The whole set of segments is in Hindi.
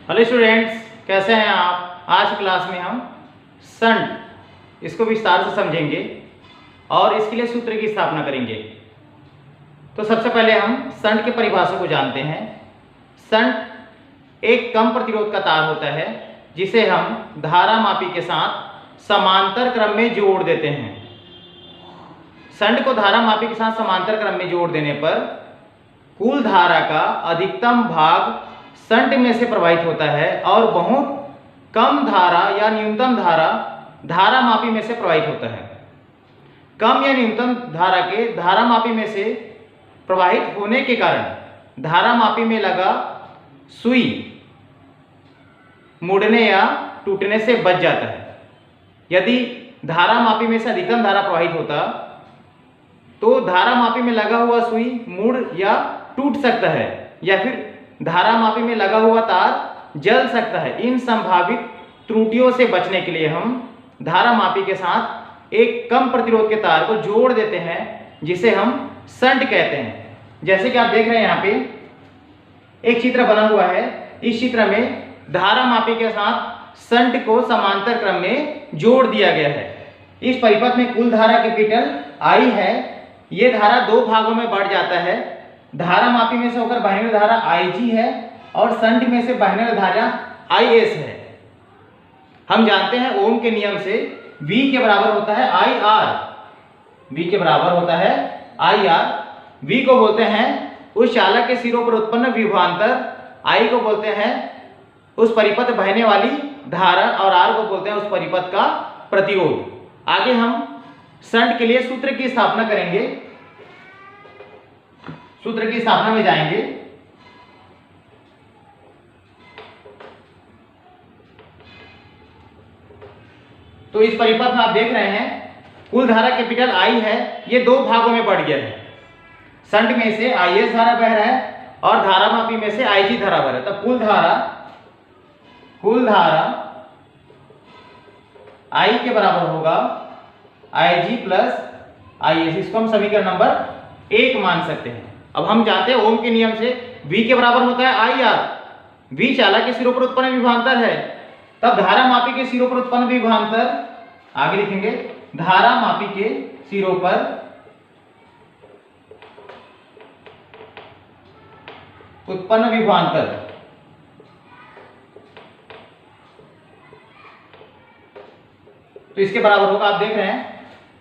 हेलो स्टूडेंट्स, कैसे हैं आप। आज क्लास में हम संट इसको विस्तार से समझेंगे और इसके लिए सूत्र की स्थापना करेंगे। तो सबसे पहले हम संट के परिभाषा को जानते हैं। संट एक कम प्रतिरोध का तार होता है जिसे हम धारामापी के साथ समांतर क्रम में जोड़ देते हैं। संट को धारामापी के साथ समांतर क्रम में जोड़ देने पर कुल धारा का अधिकतम भाग संट में से प्रवाहित होता है और बहुत कम धारा या न्यूनतम धारा धारामापी में से प्रवाहित होता है। कम या न्यूनतम धारा के धारामापी में से प्रवाहित होने के कारण धारामापी में लगा सुई मुड़ने या टूटने से बच जाता है। यदि धारामापी में से अधिकतम धारा प्रवाहित होता तो धारामापी में लगा हुआ सुई मुड़ या टूट सकता है या फिर धारामापी में लगा हुआ तार जल सकता है। इन संभावित त्रुटियों से बचने के लिए हम धारामापी के साथ एक कम प्रतिरोध के तार को जोड़ देते हैं जिसे हम संट कहते हैं। जैसे कि आप देख रहे हैं यहाँ पे एक चित्र बना हुआ है। इस चित्र में धारामापी के साथ संट को समांतर क्रम में जोड़ दिया गया है। इस परिपथ में कुल धारा कैपिटल आई है। ये धारा दो भागों में बढ़ जाता है। धारामापी में से होकर बहने वाली धारा Ig है और संट में से बहने वाली धारा Is है। हम जानते हैं ओम के नियम से V के बराबर होता है IR। V के बराबर होता है IR। V को बोलते हैं उस चालक के सिरों पर उत्पन्न विभवांतर, I को बोलते हैं उस परिपथ बहने वाली धारा और R को बोलते हैं उस परिपथ का प्रतिरोध। आगे हम संट के लिए सूत्र की स्थापना करेंगे। सूत्र की स्थापना में जाएंगे। तो इस परिपथ में आप देख रहे हैं कुल धारा कैपिटल I है। ये दो भागों में बढ़ गया है। संट में से Is धारा बह रहा है और धारामापी में से Ig धारा बह रहा है। तब कुल धारा I के बराबर होगा Ig प्लस Is। इसको हम समीकरण नंबर 1 मान सकते हैं। अब हम जानते हैं ओम के नियम से V के बराबर होता है IR। V चालक के सिरों पर उत्पन्न विभवांतर है। तब धारामापी के सिरों पर उत्पन्न विभवांतर आगे लिखेंगे। धारामापी के सिरों पर उत्पन्न विभवांतर तो इसके बराबर होगा। आप देख रहे हैं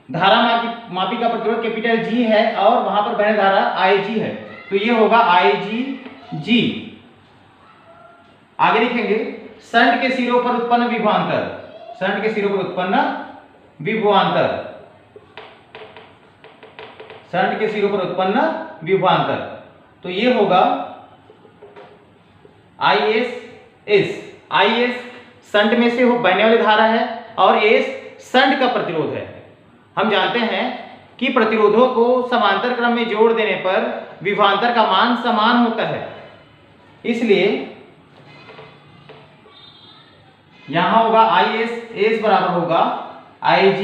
धारामापी का प्रतिरोध कैपिटल G है और वहां पर बहने धारा Ig है। तो ये होगा Ig। आगे लिखेंगे संट के सिरों पर उत्पन्न विभवांतर। संट के सिरों पर उत्पन्न विभवांतर संट के सिरों पर उत्पन्न विभवांतर तो ये होगा Is संट में से बहने वाली धारा है और S संट का प्रतिरोध है। हम जानते हैं कि प्रतिरोधों को समांतर क्रम में जोड़ देने पर विभवांतर का मान समान होता है। इसलिए यहां होगा S बराबर होगा Ig।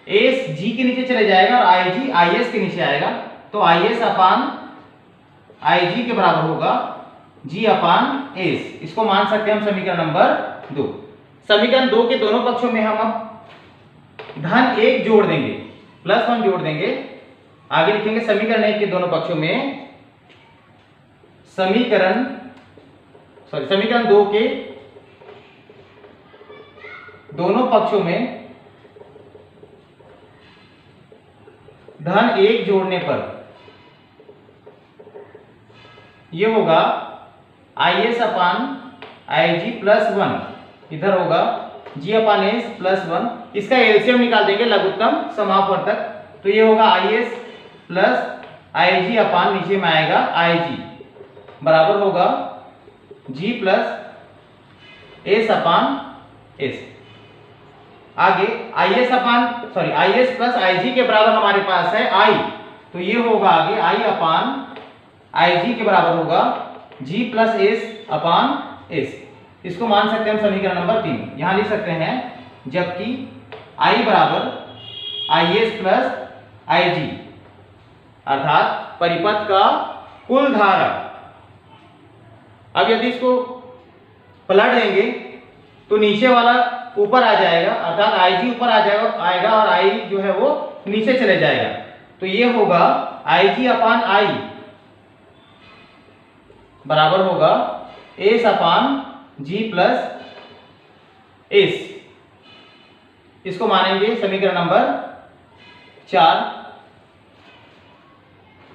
S G के नीचे चले जाएगा और Ig Is के नीचे आएगा। तो Is अपान Ig के बराबर होगा G अपान S। इसको मान सकते हैं हम समीकरण नंबर 2। समीकरण 2 के दोनों पक्षों में हम अब धन 1 जोड़ देंगे, +1 जोड़ देंगे। आगे लिखेंगे समीकरण 1 के दोनों पक्षों में समीकरण 2 के दोनों पक्षों में धन 1 जोड़ने पर ये होगा Is अपान Ig +1। इधर होगा G अपान S +1। इसका एलसीएम निकाल देंगे लघुत्तम समापवर्तक। तो ये होगा Is प्लस Ig अपान नीचे में आएगा Ig बराबर होगा G प्लस S अपान S। आगे Is प्लस Ig के बराबर हमारे पास है I। तो ये होगा आगे I अपान Ig के बराबर होगा G प्लस S अपान S। इसको मान सकते हैं हम समीकरण नंबर 3। यहां लिख सकते हैं जबकि I बराबर Is प्लस Ig अर्थात परिपथ का कुल धारा अब यदि इसको पलट देंगे तो नीचे वाला ऊपर आ जाएगा, अर्थात IG ऊपर आ आएगा और I जो है वो नीचे चले जाएगा। तो ये होगा IG अपान I बराबर होगा S अपान G प्लस S। इसको मानेंगे समीकरण नंबर 4।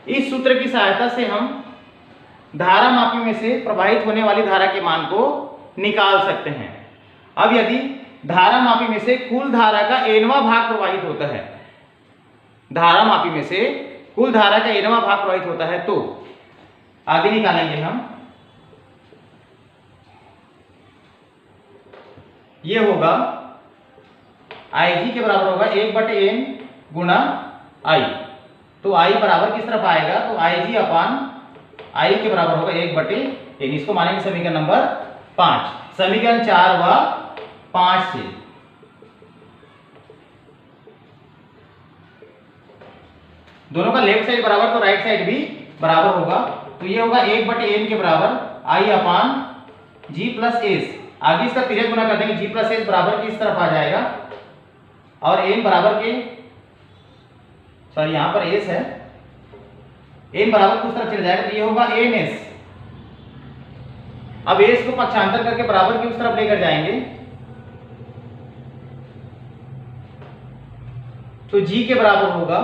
इस सूत्र की सहायता से हम धारा मापी में से प्रवाहित होने वाली धारा के मान को निकाल सकते हैं। अब यदि धारा मापी में से कुल धारा का nवां भाग प्रवाहित होता है, धारा मापी में से कुल धारा का nवां भाग प्रवाहित होता है, तो आगे निकालेंगे हम। ये होगा IG के बराबर होगा 1/n गुणा I। तो I बराबर किस तरफ आएगा, तो IG अपान I के बराबर होगा 1/n। इसको मानेंगे समीकरण नंबर 5, समीकरण 4 व 5 से। दोनों का लेफ्ट साइड बराबर तो राइट साइड भी बराबर होगा। तो ये होगा 1/n के बराबर I upon G plus S। आगे इसका तिर्यक गुना कर देंगे, G प्लस S बराबर किस तरफ आ जाएगा, और n बराबर के, सॉरी यहां पर S है, n बराबर किस तरफ चले जाएगा, तो ये होगा ns। अब s को पक्षांतर करके बराबर की उस तरफ लेकर जाएंगे, तो g के बराबर होगा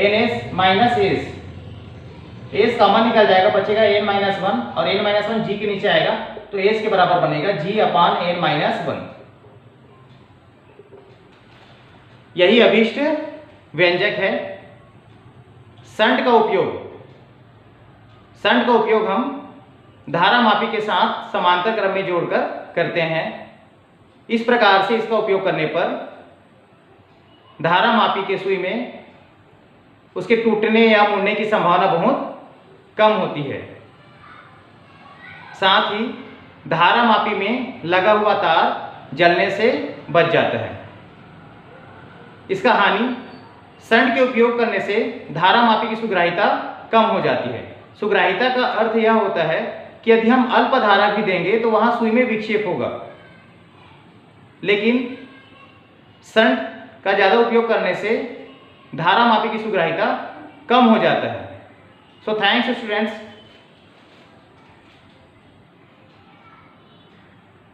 ns minus s। s common निकल जाएगा, बचेगा n-1 और n-1 g के नीचे आएगा, तो s के बराबर बनेगा g अपान n-1। यही अभीष्ट व्यंजक है। शंट का उपयोग हम धारा मापी के साथ समांतर क्रम में जोड़कर करते हैं। इस प्रकार से इसका उपयोग करने पर धारा मापी के सुई में उसके टूटने या मुड़ने की संभावना बहुत कम होती है। साथ ही धारा मापी में लगा हुआ तार जलने से बच जाता है। इसका हानि शंट के उपयोग करने से धारा मापी की सुग्राहिता कम हो जाती है। सुग्राहिता का अर्थ यह होता है कि यदि हम अल्प धारा भी देंगे तो वहां सुई में विक्षेप होगा, लेकिन शंट का ज्यादा उपयोग करने से धारा मापी की सुग्राहिता कम हो जाता है। So thanks students.